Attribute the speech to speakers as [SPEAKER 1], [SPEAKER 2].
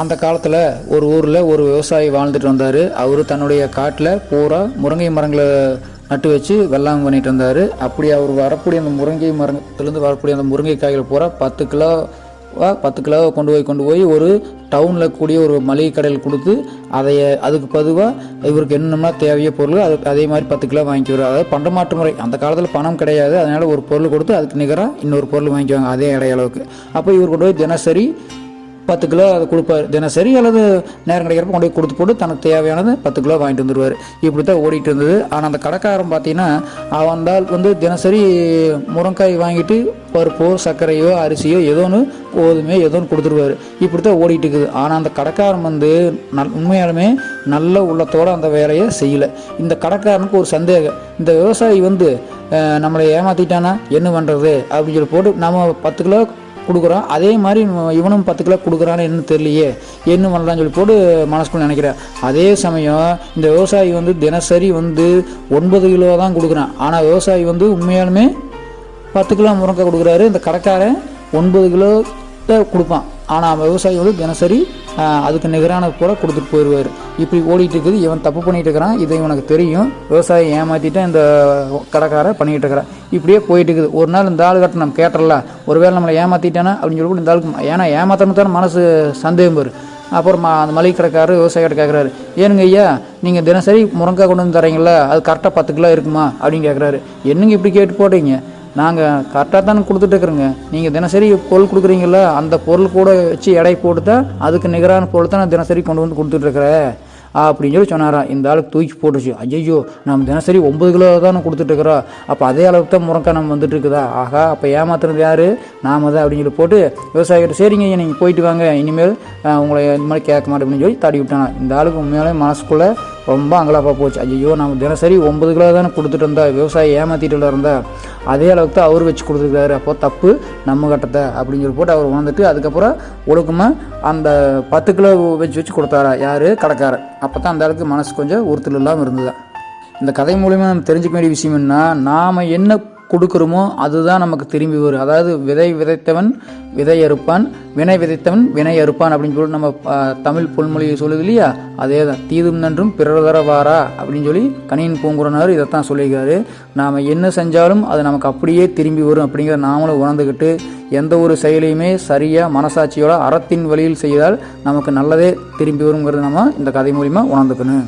[SPEAKER 1] அந்த காலத்தில் ஒரு ஊரில் ஒரு விவசாயி வாழ்ந்துட்டு வந்தார். அவர் தன்னுடைய காட்டில் பூரா முருங்கை மரங்களை நட்டு வச்சு வெள்ளாமை பண்ணிட்டு வந்தார். அப்படி அவர் வரக்கூடிய அந்த முருங்கை மரத்துலேருந்து வரக்கூடிய அந்த முருங்கைக்காய்கள் பூரா 10 கிலோ கொண்டு போய் ஒரு டவுனில் கூடிய ஒரு மளிகை கடையில் கொடுத்து அதுக்கு பொதுவாக இவருக்கு என்னென்னா தேவையோ பொருள் அதே மாதிரி 10 கிலோ வாங்கிக்குவார். அதாவது பண்டமாற்று முறை. அந்த காலத்தில் பணம் கிடையாது, அதனால் ஒரு பொருள் கொடுத்து அதுக்கு நிகராக இன்னொரு பொருள் வாங்கிக்குவாங்க அதே அளவுக்கு. அப்போ இவர் கொண்டு போய் தினசரி 10 கிலோ அதை கொடுப்பார். தினசரி அல்லது நேரம் கிடைக்கிறப்ப கொண்டு போய் கொடுத்து போட்டு தனக்கு தேவையானது 10 கிலோ வாங்கிட்டு வந்துடுவார். இப்படி தான் ஓடிட்டு இருந்தது. ஆனால் அந்த கடைக்காரன் பார்த்தீங்கன்னா அவன் தினசரி முருங்காய் வாங்கிட்டு பருப்போ சர்க்கரையோ அரிசியோ ஏதோன்னு கோதுமையோ ஏதோன்னு கொடுத்துருவார். இப்படி தான் ஓடிட்டு இருக்குது. ஆனால் அந்த கடைக்காரன் உண்மையாலுமே நல்ல உள்ளத்தோடு அந்த வேலையை செய்யலை. இந்த கடைக்காரனுக்கு ஒரு சந்தேகம், இந்த விவசாயி நம்மளை ஏமாற்றிட்டானா என்ன பண்ணுறது அப்படின்னு சொல்லி போட்டு நம்ம 10 கிலோ கொடுக்குறான், அதே மாதிரி இவனும் 10 கிலோ கொடுக்குறான்னு என்ன தெரியலையே என்ன பண்ணலான்னு சொல்லி போட்டு மனசுக்குள்ள நினைக்கிறேன். அதே சமயம் இந்த விவசாயி தினசரி 9 கிலோ தான் கொடுக்குறான். ஆனால் விவசாயி உண்மையாலுமே 10 கிலோ முருங்கை கொடுக்குறாரு. இந்த கடைக்காரன் 9 கிலோ கொடுப்பான். ஆனால் விவசாயி தினசரி அதுக்கு நிகரான கூட கொடுத்துட்டு போயிடுவார். இப்படி ஓடிட்டு இருக்குது. இவன் தப்பு பண்ணிட்டு இருக்கிறான், இது இவனுக்கு தெரியும். விவசாயி ஏமாற்றிட்டு இந்த கடைக்காரை பண்ணிகிட்டு இருக்கிறான். இப்படியே போயிட்டு இருக்குது. ஒரு நாள் இந்த ஆள் கட்ட நம்ம கேட்டுறல, ஒருவேளை நம்மளை ஏமாற்றிட்டானா அப்படின்னு சொல்லி இந்த ஆளுக்கு ஏன்னா ஏமாத்தனத்தான மனசு சந்தேகம் வரும். அப்புறம் அந்த மளிகை கடைக்காரர் விவசாயிகிட்ட கேட்குறாரு, ஏனுங்க ஐயா நீங்கள் தினசரி முருங்காய் கொண்டு வந்து தரீங்களா, அது கரெக்டாக 10 கிலோ இருக்குமா அப்படின்னு கேட்குறாரு. என்னங்க இப்படி கேட்டு போட்டீங்க, நாங்கள் கரெக்டாக தானே கொடுத்துட்டுருக்குறோங்க. நீங்கள் தினசரி பொருள் கொடுக்குறீங்களா, அந்த பொருள் கூட வச்சு எடை போட்டு தான் அதுக்கு நிகரான பொருள் தான் நான் தினசரி கொண்டு வந்து கொடுத்துட்ருக்குறேன் அப்படின்னு சொல்லி சொன்னாராம். இந்த ஆளுக்கு தூக்கி போட்டுச்சு. ஐயோ நம்ம தினசரி 9 கிலோ தானே கொடுத்துட்ருக்குறோம், அப்போ அதே அளவுக்கு தான் முருங்காய் நம்ம வந்துட்டு இருக்குதா, ஆகா அப்போ ஏமாத்துறது யார், நாம தான் அப்படின்னு சொல்லி போட்டு விவசாயிகிட்ட சரிங்க ஐயா நீங்கள் போயிட்டு வாங்க, இனிமேல் உங்களை இந்த மாதிரி கேட்க மாட்டேன் அப்படின்னு சொல்லி தடி விட்டானா. இந்த ஆளுக்கு உண்மையாலே மனசுக்குள்ளே ரொம்ப அங்கலாப்பா போச்சு. ஐயோ நம்ம தினசரி 9 கிலோ தானே கொடுத்துட்டு இருந்தா, விவசாயி ஏமாற்றிட்டு இருந்தா அதே அளவுக்கு தான் அவர் வச்சு கொடுத்துருக்காரு, அப்போ தப்பு நம்ம கட்டத்தை அப்படின்னு சொல்லி போட்டு அவர் உணர்ந்துட்டு அதுக்கப்புறம் ஒழுக்கமாக அந்த 10 கிலோ வச்சு கொடுத்தாரா யார், கடைக்காரர். அப்போ தான் அந்த அளவுக்கு மனசு கொஞ்சம் உறுத்தல் இல்லாமல் இருந்தது. இந்த கதை மூலிமா நம்ம தெரிஞ்சுக்க வேண்டிய விஷயம் என்ன, நாம் என்ன கொடுக்குறோமோ அதுதான் நமக்கு திரும்பி வரும். அதாவது விதை விதைத்தவன் விதை அறுப்பான், வினை விதைத்தவன் வினை அறுப்பான் அப்படின்னு சொல்லி நம்ம தமிழ் பொன்மொழி சொல்லுது இல்லையா, அதே தான். தீதும் நன்றும் பிறர் வாரா அப்படின்னு சொல்லி கணியன் பூங்குறனார் இதைத்தான் சொல்லியிருக்காரு. நாம் என்ன செஞ்சாலும் அது நமக்கு அப்படியே திரும்பி வரும் அப்படிங்கிற நாமளும் உணர்ந்துக்கிட்டு எந்த ஒரு செயலையுமே சரியாக மனசாட்சியோட அறத்தின் வழியில் செய்தால் நமக்கு நல்லதே திரும்பி வருங்கிறது நம்ம இந்த கதை மூலிமா உணர்ந்துக்கணும்.